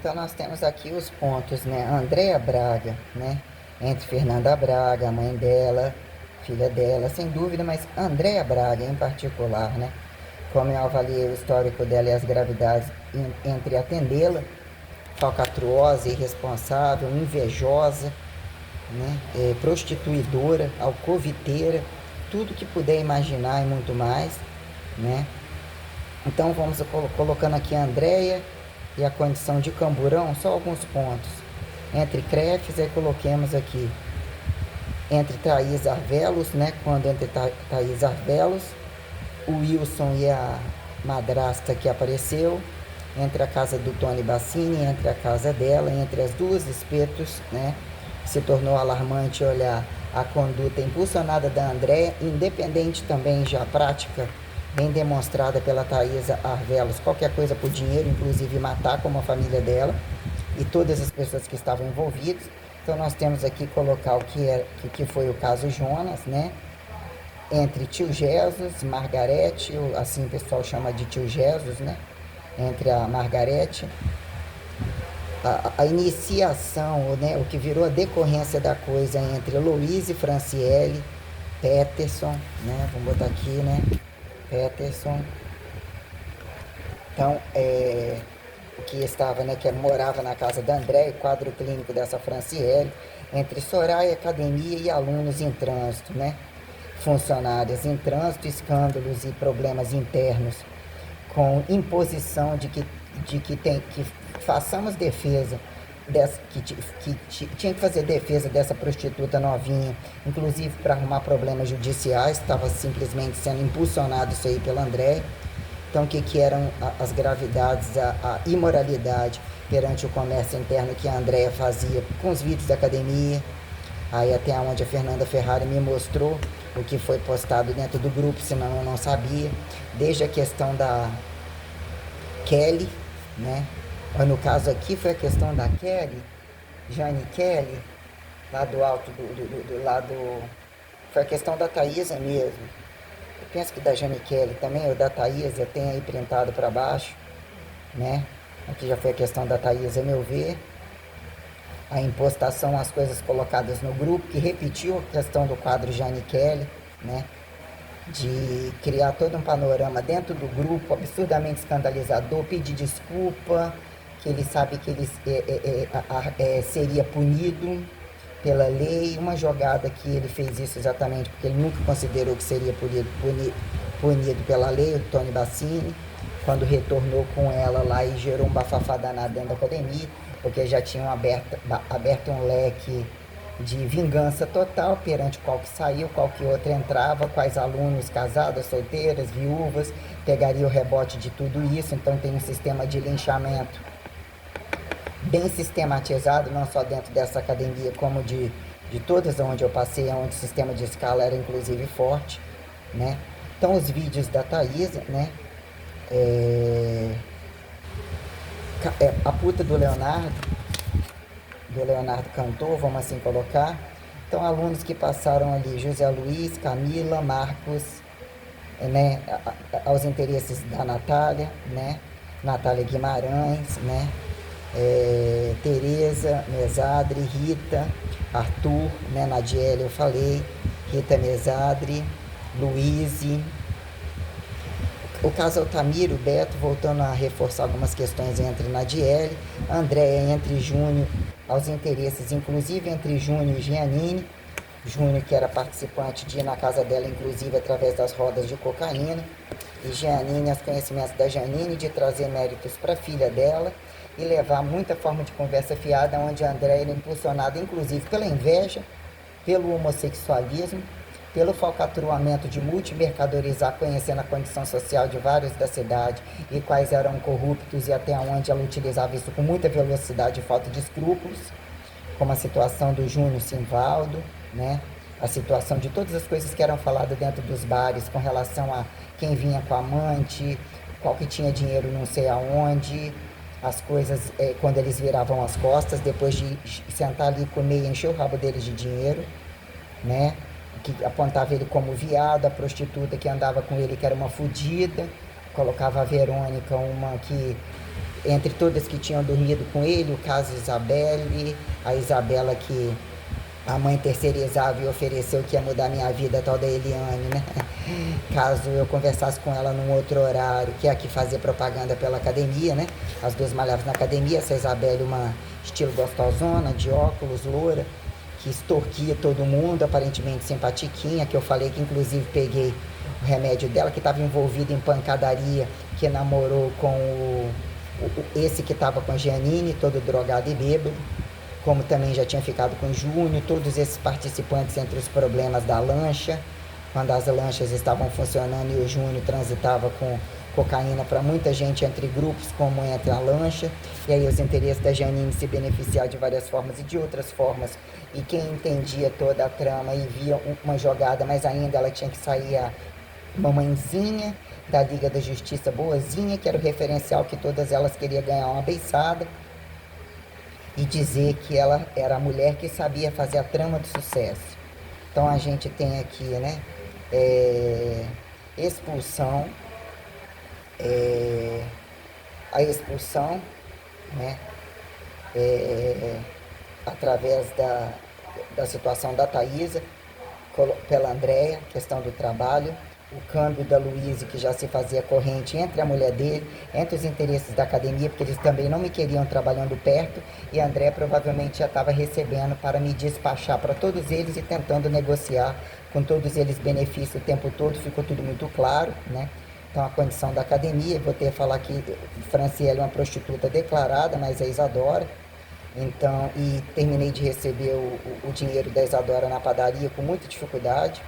Então nós temos aqui os pontos, né? Andréa Braga, né? Entre Fernanda Braga, a mãe dela, filha dela, sem dúvida, mas Andréa Braga em particular, né? Como eu avaliei o histórico dela e as gravidades entre atendê-la, falcatrua, irresponsável, invejosa, né? Prostituidora, alcoviteira, tudo que puder imaginar e muito mais, né? Então vamos colocando aqui a Andréia e a condição de Camburão, só alguns pontos. Entre CREFs, aí coloquemos aqui entre Thaís Arvelos, né? Quando entre Thaís Arvelos, o Wilson e a madrasta que apareceu, entre a casa do Tony Bassini, entre a casa dela, entre as duas espetos, né? Se tornou alarmante olhar a conduta impulsionada da Andréa, independente também já prática bem demonstrada pela Thaisa Arvelos, qualquer coisa por dinheiro, inclusive matar como a família dela e todas as pessoas que estavam envolvidas. Então nós temos aqui colocar o que foi o caso Jonas, né? Entre tio Jesus, Margarete, assim o pessoal chama de tio Jesus, né? Entre a Margarete, a iniciação, né? O que virou a decorrência da coisa entre Louise, Franciele, Peterson, né? Vamos botar aqui, né? Peterson. Então, o que estava, né, que morava na casa da André, quadro clínico dessa Franciele, entre Soraya, academia e alunos em trânsito, né? Funcionários em trânsito, escândalos e problemas internos, com imposição de que façamos defesa tinha que fazer defesa dessa prostituta novinha, inclusive para arrumar problemas judiciais, estava simplesmente sendo impulsionado isso aí pela André. Então, o que eram as gravidades, a imoralidade perante o comércio interno que a Andréa fazia com os vídeos da academia, aí até onde a Fernanda Ferrari me mostrou o que foi postado dentro do grupo, senão eu não sabia, desde a questão da Kelly, né? No caso aqui foi a questão da Kelly, Jane Kelly, lá do alto do lado, foi a questão da Thaisa mesmo. Eu penso que da Jane Kelly também, ou da Thaisa, tem aí printado para baixo, né? Aqui já foi a questão da Thaisa, meu ver. A impostação, as coisas colocadas no grupo, que repetiu a questão do quadro Jane Kelly, né? De criar todo um panorama dentro do grupo, absurdamente escandalizador, pedir desculpa, que ele sabe que ele seria punido pela lei, uma jogada que ele fez isso exatamente porque ele nunca considerou que seria punido pela lei, o Tony Bassini, quando retornou com ela lá e gerou um bafafá danado dentro da academia, porque já tinham aberto um leque de vingança total perante qual que saiu, qual que outro entrava, quais alunos casadas, solteiras, viúvas, pegaria o rebote de tudo isso. Então tem um sistema de linchamento bem sistematizado, não só dentro dessa academia, como de todas onde eu passei, onde o sistema de escala era inclusive forte, né? Então os vídeos da Thaisa, né? A puta do Leonardo Cantor, vamos assim colocar. Então alunos que passaram ali, José Luiz, Camila, Marcos, né? Aos interesses da Natália, né? Natália Guimarães, né? Tereza Mesadri, Rita, Arthur, né? Nadiele eu falei, Rita Mesadri, Luíse, o caso Altamiro, Beto, voltando a reforçar algumas questões entre Nadiele, Andréia entre Júnior, aos interesses, inclusive entre Júnior e Giannini, Júnior que era participante de ir na casa dela, inclusive através das rodas de cocaína, e Giannini, os conhecimentos da Giannini, de trazer méritos para a filha dela e levar muita forma de conversa fiada, onde a Andréia era impulsionada, inclusive pela inveja, pelo homossexualismo, pelo falcatruamento de multimercadorizar, conhecendo a condição social de vários da cidade e quais eram corruptos e até onde ela utilizava isso com muita velocidade e falta de escrúpulos, como a situação do Júnior Simvaldo, né? A situação de todas as coisas que eram faladas dentro dos bares com relação a quem vinha com a amante, qual que tinha dinheiro não sei aonde, as coisas quando eles viravam as costas, depois de sentar ali, comer e encher o rabo deles de dinheiro, né? Que apontava ele como viado, a prostituta que andava com ele que era uma fudida, colocava a Verônica, uma que entre todas que tinham dormido com ele, o caso Isabelle, a Isabela que a mãe terceirizava e ofereceu que ia mudar minha vida, a tal da Eliane, né? Caso eu conversasse com ela num outro horário, que é a que fazia propaganda pela academia, né? As duas malhavam na academia, essa Isabelle, uma estilo gostosona, de óculos, loura, que extorquia todo mundo, aparentemente simpatiquinha, que eu falei que inclusive peguei o remédio dela, que estava envolvido em pancadaria, que namorou com esse que estava com a Giannini, todo drogado e bêbado, como também já tinha ficado com o Júnior, todos esses participantes entre os problemas da lancha, quando as lanchas estavam funcionando e o Júnior transitava com cocaína para muita gente entre grupos, como entre a lancha, e aí os interesses da Janine se beneficiar de várias formas e de outras formas, e quem entendia toda a trama e via uma jogada, mas ainda ela tinha que sair a mamãezinha da Liga da Justiça boazinha, que era o referencial que todas elas queriam ganhar uma beiçada, e dizer que ela era a mulher que sabia fazer a trama de sucesso. Então a gente tem aqui, né, expulsão, a expulsão, né, através da situação da Thaisa pela Andréia, questão do trabalho, o câmbio da Luíse, que já se fazia corrente entre a mulher dele, entre os interesses da academia, porque eles também não me queriam trabalhando perto, e a Andréia provavelmente já estava recebendo para me despachar para todos eles e tentando negociar com todos eles benefício o tempo todo, ficou tudo muito claro, né? Então a condição da academia, vou ter que falar que Franciele é uma prostituta declarada, mas é Isadora. Então, e terminei de receber o dinheiro da Isadora na padaria com muita dificuldade.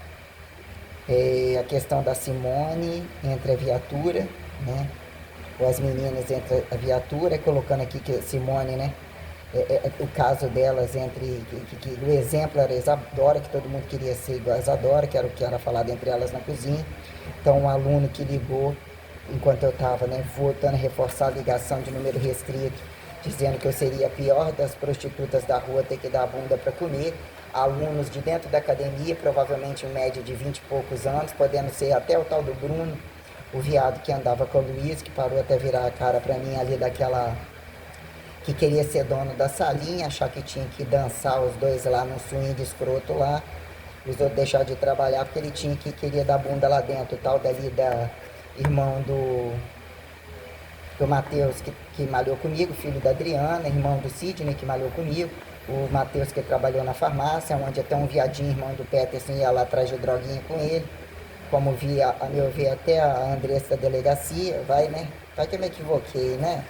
A questão da Simone entre a viatura, né? Ou as meninas entre a viatura, colocando aqui que a Simone, né? O caso delas entre, que o exemplo era a Isadora, que todo mundo queria ser igual a Isadora, que era o que era falado entre elas na cozinha. Então, um aluno que ligou, enquanto eu estava, né, voltando a reforçar a ligação de número restrito, dizendo que eu seria a pior das prostitutas da rua, ter que dar a bunda para comer. Alunos de dentro da academia, provavelmente em média de 20 e poucos anos, podendo ser até o tal do Bruno, o viado que andava com o Luiz, que parou até virar a cara para mim ali daquela... que queria ser dono da salinha, achar que tinha que dançar os dois lá no swing escroto lá, os outros deixar de trabalhar porque ele queria dar bunda lá dentro, o tal dali da irmão do Matheus, que malhou comigo, filho da Adriana, irmão do Sidney, que malhou comigo, o Matheus, que trabalhou na farmácia, onde até um viadinho, irmão do Peterson, ia lá atrás de droguinha com ele, como vi, a meu ver, até a Andressa da delegacia, vai, né? Vai que eu me equivoquei, né?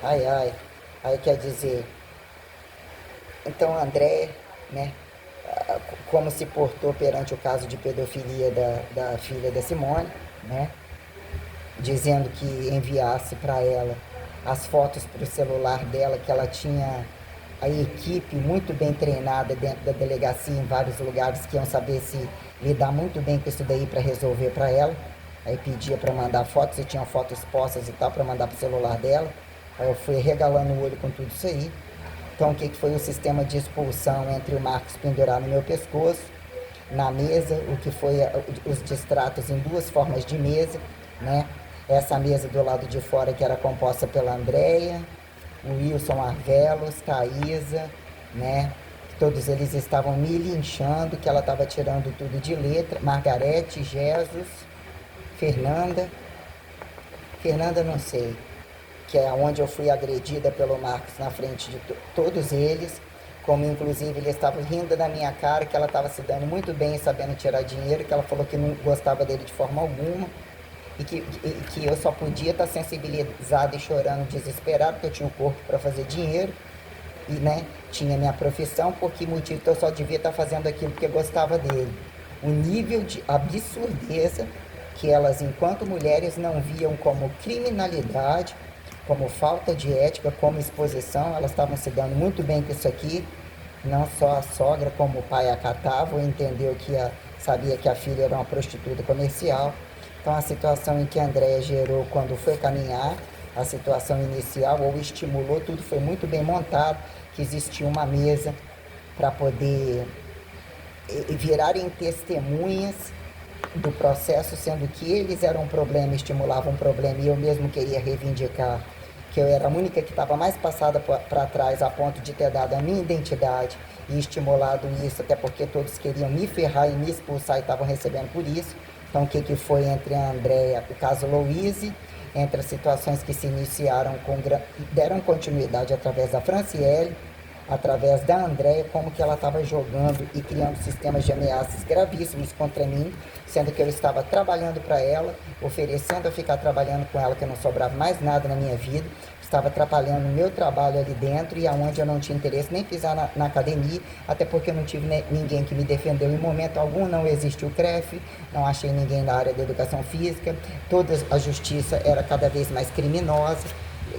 Ai, ai. Aí quer dizer, então André, né? Como se portou perante o caso de pedofilia da filha da Simone, né? Dizendo que enviasse para ela as fotos para o celular dela, que ela tinha a equipe muito bem treinada dentro da delegacia em vários lugares que iam saber se lidar muito bem com isso daí para resolver para ela. Aí pedia para mandar fotos, e tinha fotos postas e tal para mandar para o celular dela. Aí eu fui regalando o olho com tudo isso aí. Então o que foi o sistema de expulsão entre o Marcos pendurar no meu pescoço, na mesa, o que foi os distratos em duas formas de mesa, né? Essa mesa do lado de fora que era composta pela Andréia, o Wilson Arvelos, Thaisa, né? Todos eles estavam me linchando, que ela estava tirando tudo de letra. Margarete, Jesus, Fernanda não sei, que é onde eu fui agredida pelo Marcos na frente de todos eles, como inclusive ele estava rindo da minha cara, que ela estava se dando muito bem, sabendo tirar dinheiro, que ela falou que não gostava dele de forma alguma, e que eu só podia estar sensibilizada e chorando desesperado, porque eu tinha o corpo para fazer dinheiro, e, né, tinha minha profissão, por que motivo que eu só devia estar fazendo aquilo porque eu gostava dele. O nível de absurdeza que elas, enquanto mulheres, não viam como criminalidade, como falta de ética, como exposição, elas estavam se dando muito bem com isso aqui, não só a sogra, como o pai acatava, entendeu que sabia que a filha era uma prostituta comercial. Então a situação em que a Andréia gerou quando foi caminhar, a situação inicial, ou estimulou, tudo foi muito bem montado, que existia uma mesa para poder virarem testemunhas do processo, sendo que eles eram um problema, estimulavam um problema, e eu mesmo queria reivindicar que eu era a única que estava mais passada para trás, a ponto de ter dado a minha identidade e estimulado isso, até porque todos queriam me ferrar e me expulsar e estavam recebendo por isso. Então, o que foi entre a Andréia, o caso Louise, entre as situações que se iniciaram, deram continuidade através da Franciele, através da Andréia, como que ela estava jogando e criando sistemas de ameaças gravíssimos contra mim, sendo que eu estava trabalhando para ela, oferecendo a ficar trabalhando com ela, que não sobrava mais nada na minha vida, estava atrapalhando o meu trabalho ali dentro e aonde eu não tinha interesse nem pisar na academia, até porque eu não tive ninguém que me defendeu em momento algum, não existiu o CREF, não achei ninguém na área da educação física, toda a justiça era cada vez mais criminosa,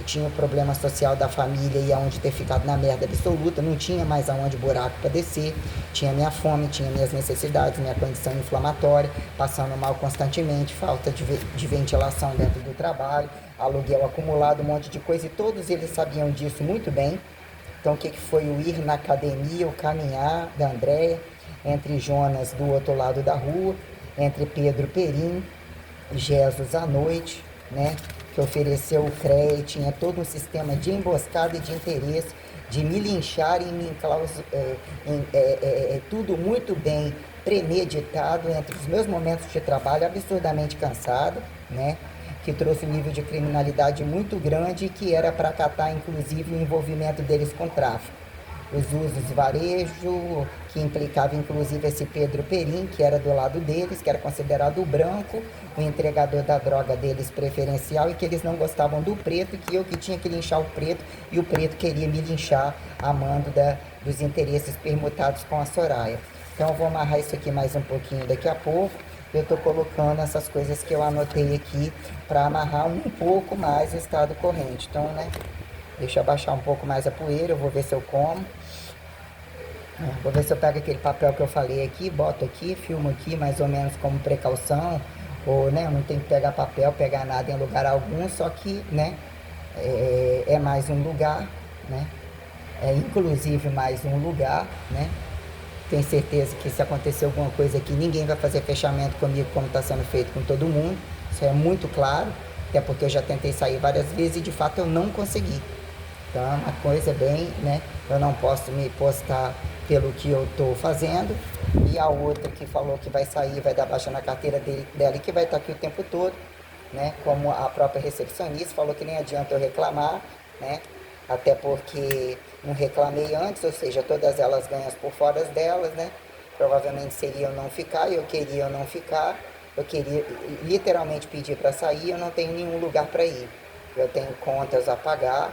tinha o problema social da família e aonde ter ficado na merda absoluta, não tinha mais aonde buraco para descer, tinha minha fome, tinha minhas necessidades, minha condição inflamatória, passando mal constantemente, falta de ventilação dentro do trabalho, aluguel acumulado, um monte de coisa, e todos eles sabiam disso muito bem. Então, o que foi o ir na academia, o caminhar da Andréia, entre Jonas do outro lado da rua, entre Pedro Perim, Jesus à noite, né? Que ofereceu o CREA, tinha todo um sistema de emboscada e de interesse, de me lincharem, tudo muito bem premeditado entre os meus momentos de trabalho, absurdamente cansado, né? Que trouxe um nível de criminalidade muito grande e que era para acatar, inclusive, o envolvimento deles com tráfico. Os usos de varejo, que implicava inclusive esse Pedro Perim, que era do lado deles, que era considerado o branco, o entregador da droga deles preferencial, e que eles não gostavam do preto, e que eu que tinha que linchar o preto, e o preto queria me linchar a mando dos interesses permutados com a Soraya. Então eu vou amarrar isso aqui mais um pouquinho daqui a pouco. Eu estou colocando essas coisas que eu anotei aqui para amarrar um pouco mais o estado corrente. Então, né, deixa eu abaixar um pouco mais a poeira, eu vou ver se eu como. Vou ver se eu pego aquele papel que eu falei aqui, boto aqui, filmo aqui mais ou menos como precaução, ou, né, não tem que pegar papel, pegar nada em lugar algum, só que, né, é mais um lugar, né, é inclusive mais um lugar, né, tenho certeza que se acontecer alguma coisa aqui, ninguém vai fazer fechamento comigo como está sendo feito com todo mundo, isso é muito claro, até porque eu já tentei sair várias vezes e de fato eu não consegui. Então é uma coisa bem, né? Eu não posso me postar pelo que eu estou fazendo. E a outra que falou que vai sair, vai dar baixa na carteira dela e que vai estar aqui o tempo todo, né? Como a própria recepcionista falou que nem adianta eu reclamar, né? Até porque não reclamei antes, ou seja, todas elas ganham por fora delas, né? Provavelmente seria eu não ficar, eu queria eu não ficar, eu queria literalmente pedir para sair, eu não tenho nenhum lugar para ir. Eu tenho contas a pagar,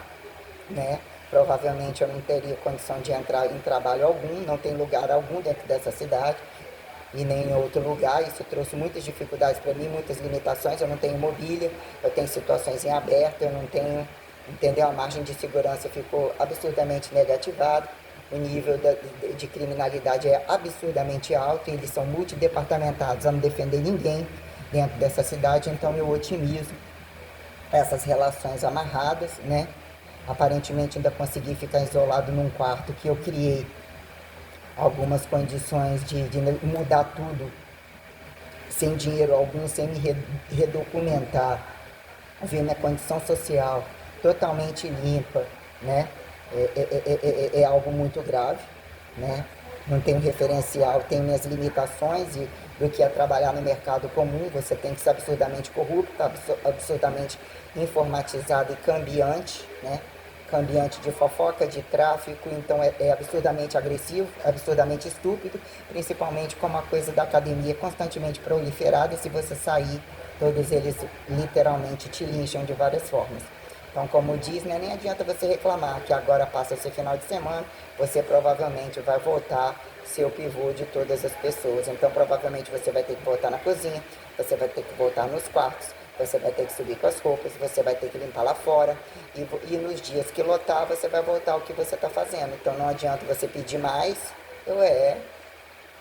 né? Provavelmente eu não teria condição de entrar em trabalho algum, não tem lugar algum dentro dessa cidade e nem em outro lugar. Isso trouxe muitas dificuldades para mim, muitas limitações. Eu não tenho mobília, eu tenho situações em aberto, eu não tenho, entendeu? A margem de segurança ficou absurdamente negativada. O nível de criminalidade é absurdamente alto e eles são multidepartamentados a não defender ninguém dentro dessa cidade. Então eu otimizo essas relações amarradas, né? Aparentemente ainda consegui ficar isolado num quarto que eu criei algumas condições de mudar tudo sem dinheiro algum, sem me redocumentar, ver minha condição social totalmente limpa, né? É algo muito grave, né? Não tenho referencial, tenho minhas limitações e do que é trabalhar no mercado comum, você tem que ser absurdamente corrupto, absurdamente informatizado e cambiante, né? Cambiante de fofoca, de tráfico, então é absurdamente agressivo, absurdamente estúpido, principalmente como a coisa da academia constantemente proliferada, e se você sair, todos eles literalmente te lincham de várias formas. Então, como diz, né, nem adianta você reclamar que agora passa esse final de semana, você provavelmente vai voltar ser o pivô de todas as pessoas. Então, provavelmente você vai ter que voltar na cozinha, você vai ter que voltar nos quartos, você vai ter que subir com as roupas, você vai ter que limpar lá fora. E nos dias que lotar, você vai voltar ao que você está fazendo. Então, não adianta você pedir mais,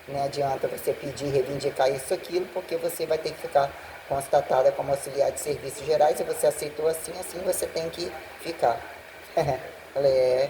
não adianta você pedir, reivindicar isso, aquilo, porque você vai ter que ficar constatada como auxiliar de serviços gerais e você aceitou assim, assim você tem que ficar. Falei,